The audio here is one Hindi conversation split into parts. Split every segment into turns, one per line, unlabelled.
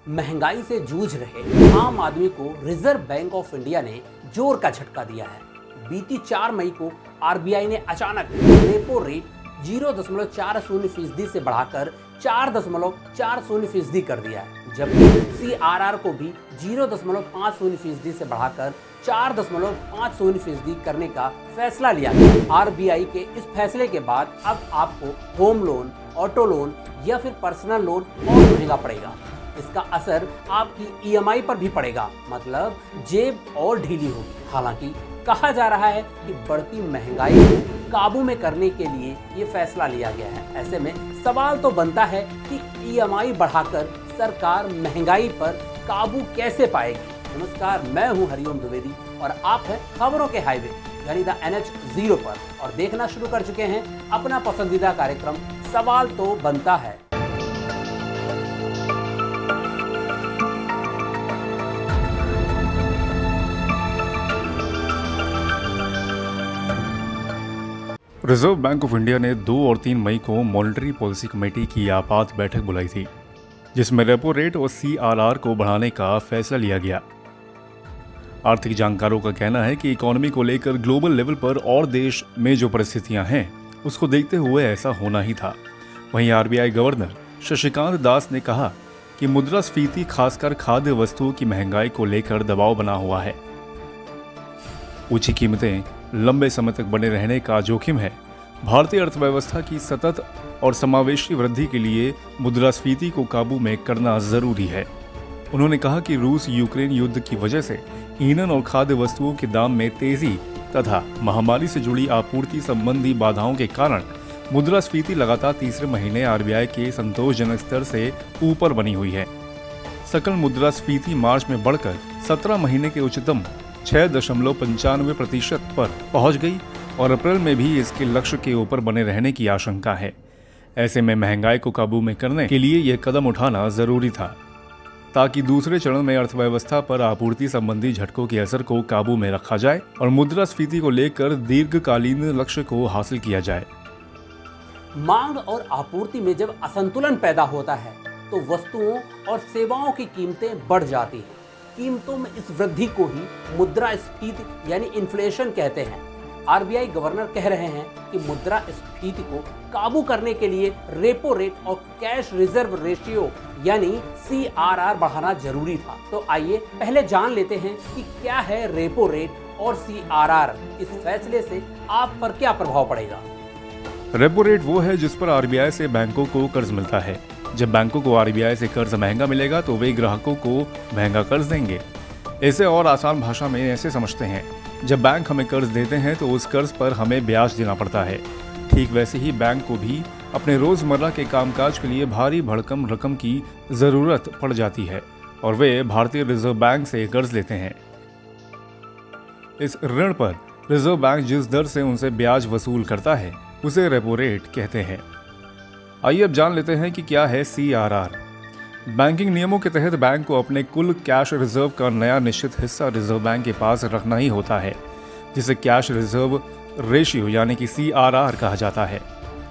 महंगाई से जूझ रहे आम आदमी को रिजर्व बैंक ऑफ इंडिया ने जोर का झटका दिया है। बीती 4 मई को आरबीआई ने अचानक रेपो रेट 0.40% से बढ़ाकर 4.40% कर दिया है, जबकि सीआरआर को भी 0.50% से बढ़ाकर 4.50% करने का फैसला लिया गया। आरबीआई के इस फैसले के बाद अब आपको होम लोन, ऑटो लोन या फिर पर्सनल लोन और महंगा पड़ेगा। इसका असर आपकी ईएमआई पर भी पड़ेगा, मतलब जेब और ढीली होगी। हालांकि कहा जा रहा है कि बढ़ती महंगाई को काबू में करने के लिए ये फैसला लिया गया है। ऐसे में सवाल तो बनता है कि ईएमआई बढ़ाकर सरकार महंगाई पर काबू कैसे पाएगी। नमस्कार, मैं हूं हरिओम द्विवेदी और आप हैं खबरों के हाईवे यानी द NH0 पर और देखना शुरू कर चुके हैं अपना पसंदीदा कार्यक्रम सवाल तो बनता है।
रिजर्व बैंक ऑफ इंडिया ने 2 और 3 मई को मॉनेटरी पॉलिसी कमेटी की आपात बैठक बुलाई थी, जिसमें रेपो रेट और सीआरआर को बढ़ाने का फैसला लिया गया। आर्थिक जानकारों का कहना है कि इकोनॉमी को लेकर ग्लोबल लेवल पर और देश में जो परिस्थितियां हैं, उसको देखते हुए ऐसा होना ही था। वहीं आरबीआई गवर्नर शक्तिकांत दास ने कहा कि मुद्रास्फीति खासकर खाद्य वस्तुओं की महंगाई को लेकर दबाव बना हुआ है। ऊंची कीमतें लंबे समय तक बने रहने का जोखिम है। भारतीय अर्थव्यवस्था की सतत और समावेशी वृद्धि के लिए मुद्रास्फीति को काबू में करना जरूरी है। उन्होंने कहा कि रूस यूक्रेन युद्ध की वजह से ईंधन और खाद्य वस्तुओं के दाम में तेजी तथा महामारी से जुड़ी आपूर्ति संबंधी बाधाओं के कारण मुद्रास्फीति लगातार तीसरे महीने आरबीआई के संतोषजनक स्तर से ऊपर बनी हुई है। सकल मुद्रास्फीति मार्च में बढ़कर 17 महीने के उच्चतम 6.95% पर पहुंच गई और अप्रैल में भी इसके लक्ष्य के ऊपर बने रहने की आशंका है। ऐसे में महंगाई को काबू में करने के लिए यह कदम उठाना जरूरी था, ताकि दूसरे चरण में अर्थव्यवस्था पर आपूर्ति संबंधी झटकों के असर को काबू में रखा जाए और मुद्रास्फीति को लेकर दीर्घकालीन लक्ष्य को हासिल किया जाए।
मांग और आपूर्ति में जब असंतुलन पैदा होता है तो वस्तुओं और सेवाओं की कीमतें बढ़ जाती हैं। कीमतों में इस वृद्धि को ही मुद्रास्फीति यानी इन्फ्लेशन कहते हैं। आरबीआई गवर्नर कह रहे हैं कि मुद्रास्फीति को काबू करने के लिए रेपो रेट और कैश रिजर्व रेशियो यानी सीआरआर बढ़ाना जरूरी था। तो आइए पहले जान लेते हैं कि क्या है रेपो रेट और सीआरआर। इस फैसले से आप पर क्या प्रभाव पड़ेगा।
रेपो रेट वो है जिस पर आरबीआई से बैंकों को कर्ज मिलता है। जब बैंकों को आरबीआई से कर्ज महंगा मिलेगा तो वे ग्राहकों को महंगा कर्ज देंगे। इसे और आसान भाषा में ऐसे समझते हैं, जब बैंक हमें कर्ज देते हैं तो उस कर्ज पर हमें ब्याज देना पड़ता है। ठीक वैसे ही बैंक को भी अपने रोजमर्रा के कामकाज के लिए भारी भरकम रकम की जरूरत पड़ जाती है और वे भारतीय रिजर्व बैंक से कर्ज लेते हैं। इस ऋण पर रिजर्व बैंक जिस दर से उनसे ब्याज वसूल करता है उसे रेपो रेट कहते हैं। आइए अब जान लेते हैं कि क्या है सीआरआर। बैंकिंग नियमों के तहत बैंक को अपने कुल कैश रिजर्व का नया निश्चित हिस्सा रिजर्व बैंक के पास रखना ही होता है, जिसे कैश रिजर्व रेशियो यानी कि सीआरआर कहा जाता है।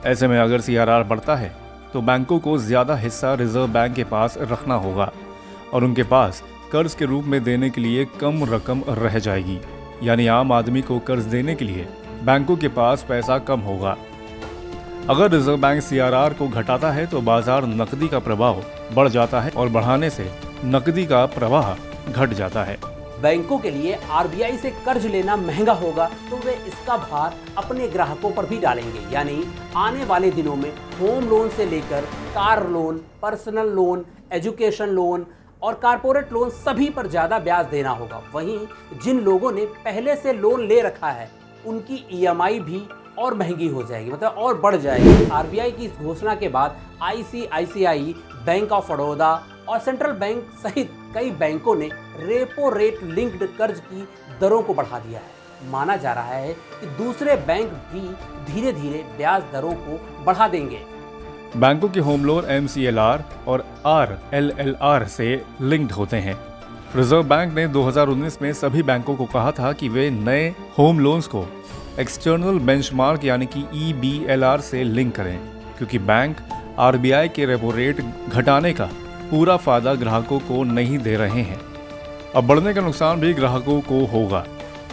ऐसे में अगर सीआरआर बढ़ता है तो बैंकों को ज़्यादा हिस्सा रिजर्व बैंक के पास रखना होगा और उनके पास कर्ज के रूप में देने के लिए कम रकम रह जाएगी। यानी आम आदमी को कर्ज देने के लिए बैंकों के पास पैसा कम होगा। अगर रिजर्व बैंक सीआरआर को घटाता है तो बाजार नकदी का प्रवाह बढ़ जाता है और बढ़ाने से नकदी का प्रवाह घट जाता है।
बैंकों के लिए आरबीआई से कर्ज लेना महंगा होगा तो वे इसका भार अपने ग्राहकों पर भी डालेंगे। यानी आने वाले दिनों में होम लोन से लेकर car loan, personal loan, education loan और कारपोरेट लोन सभी पर ज्यादा ब्याज देना होगा। वहीं जिन लोगों ने पहले से लोन ले रखा है उनकी ईएमआई भी और महंगी हो जाएगी, मतलब और बढ़ जाएगी। आरबीआई की इस घोषणा के बाद आईसीआईसीआई, बैंक ऑफ बड़ौदा और सेंट्रल बैंक सहित कई बैंकों ने रेपो रेट लिंक्ड कर्ज की दरों को बढ़ा दिया है। माना जा रहा है कि दूसरे बैंक भी धीरे धीरे ब्याज दरों को बढ़ा देंगे।
बैंकों के होम लोन MCLR और RLLR से लिंक्ड होते हैं। रिजर्व बैंक ने 2019 में सभी बैंकों को कहा था कि वे नए होम लोन्स को एक्सटर्नल बेंचमार्क यानी कि EBLR से लिंक करें, क्योंकि बैंक आरबीआई के रेपो रेट घटाने का पूरा फायदा ग्राहकों को नहीं दे रहे हैं। अब बढ़ने का नुकसान भी ग्राहकों को होगा।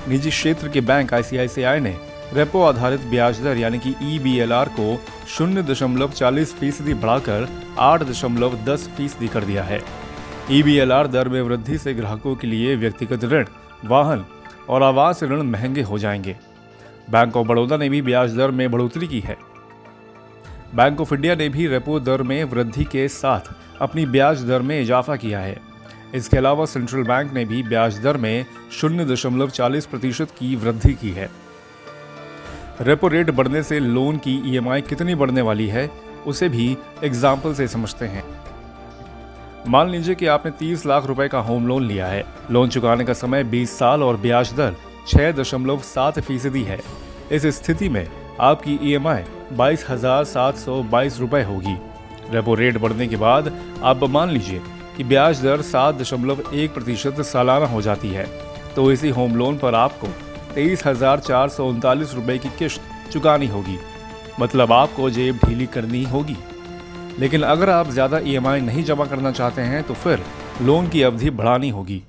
निजी क्षेत्र के बैंक ICICI ने रेपो आधारित ब्याज दर यानी कि EBLR को 0.40% बढ़ाकर 8.10% कर दिया है। EBLR दर में वृद्धि से ग्राहकों के लिए व्यक्तिगत ऋण, वाहन और आवास ऋण महंगे हो जाएंगे। बैंक ऑफ बड़ौदा ने भी ब्याज दर में बढ़ोतरी की है। बैंक ऑफ इंडिया ने भी रेपो दर में वृद्धि के साथ अपनी ब्याज दर में इजाफा किया है। इसके अलावा सेंट्रल बैंक ने भी ब्याज दर में 0.40% की वृद्धि की है। रेपो रेट बढ़ने से लोन की EMI कितनी बढ़ने वाली है, उसे भी एग्जाम्पल से समझते हैं। मान लीजिए कि आपने 30 लाख रुपए का होम लोन लिया है। लोन चुकाने का समय 20 साल और ब्याज दर 6.7% है। इस स्थिति में आपकी EMI 22,722 रुपए होगी। रेपो रेट बढ़ने के बाद आप मान लीजिए कि ब्याज दर 7.1% सालाना हो जाती है, तो इसी होम लोन पर आपको 23,439 रुपए की किश्त चुकानी होगी। मतलब आपको जेब ढीली करनी होगी। लेकिन अगर आप ज़्यादा EMI नहीं जमा करना चाहते हैं तो फिर लोन की अवधि बढ़ानी होगी।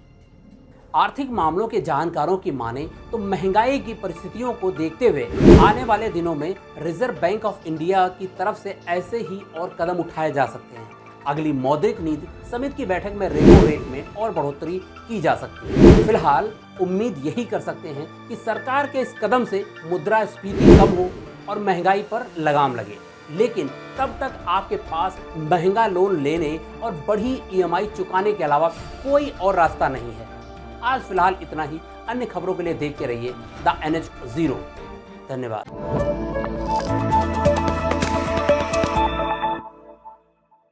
आर्थिक मामलों के जानकारों की माने तो महंगाई की परिस्थितियों को देखते हुए आने वाले दिनों में रिजर्व बैंक ऑफ इंडिया की तरफ से ऐसे ही और कदम उठाए जा सकते हैं। अगली मौद्रिक नीति समिति की बैठक में रेपो रेट में और बढ़ोतरी की जा सकती है। फिलहाल उम्मीद यही कर सकते हैं कि सरकार के इस कदम से मुद्रास्फीति कम हो और महंगाई पर लगाम लगे। लेकिन तब तक आपके पास महंगा लोन लेने और बढ़ी EMI चुकाने के अलावा कोई और रास्ता नहीं है। आज फिलहाल इतना ही। अन्य खबरों के लिए देखते रहिए द NH0। धन्यवाद।